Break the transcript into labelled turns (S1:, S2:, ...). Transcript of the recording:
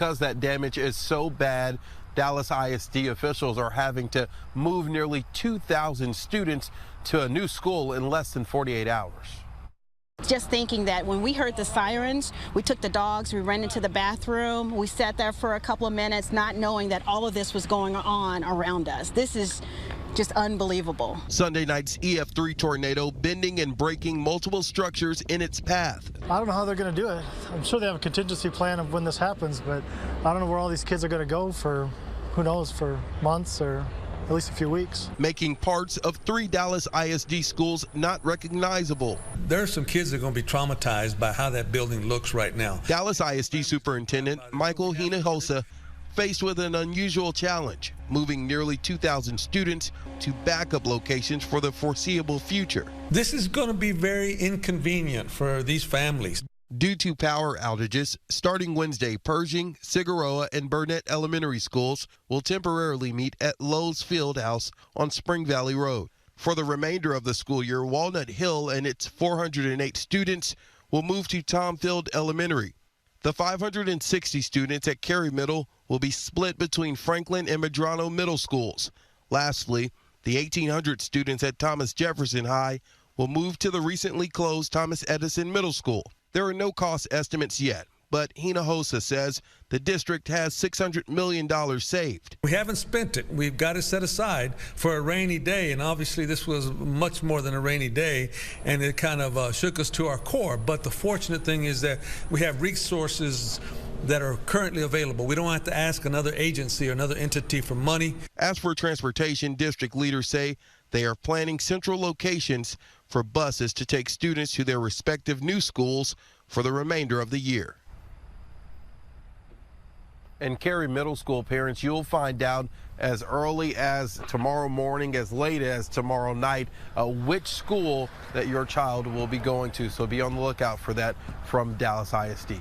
S1: Because that damage is so bad, Dallas ISD officials are having to move nearly 2,000 students to a new school in less than 48 hours.
S2: Just thinking that when we heard the sirens, we took the dogs, we ran into the bathroom, we sat there for a couple of minutes, not knowing that all of this was going on around us. This is just unbelievable.
S1: Sunday night's EF3 tornado bending and breaking multiple structures in its path.
S3: I don't know how they're going to do it. I'm sure they have a contingency plan of when this happens, but I don't know where all these kids are going to go for, who knows, for months or at least a few weeks.
S1: Making parts of 3 Dallas ISD schools not recognizable.
S4: There are some kids that are going to be traumatized by how that building looks right now.
S1: Dallas ISD Superintendent Michael Hinojosa faced with an unusual challenge, moving nearly 2,000 students to backup locations for the foreseeable future.
S4: This is going to be very inconvenient for these families.
S1: Due to power outages, starting Wednesday, Pershing, Cigaroa, and Burnett Elementary Schools will temporarily meet at Lowe's Fieldhouse on Spring Valley Road. For the remainder of the school year, Walnut Hill and its 408 students will move to Tom Field Elementary. The 560 students at Cary Middle will be split between Franklin and Medrano Middle Schools. Lastly, the 1,800 students at Thomas Jefferson High will move to the recently closed Thomas Edison Middle School. There are no cost estimates yet, but Hinojosa says the district has $600 million saved.
S4: We haven't spent it. We've got it set aside for a rainy day, and obviously this was much more than a rainy day, and it kind of shook us to our core. But the fortunate thing is that we have resources that are currently available. We don't have to ask another agency or another entity for money.
S1: As for transportation, district leaders say they are planning central locations for buses to take students to their respective new schools for the remainder of the year. And Cary Middle School parents, you'll find out as early as tomorrow morning, as late as tomorrow night, which school that your child will be going to. So be on the lookout for that from Dallas ISD.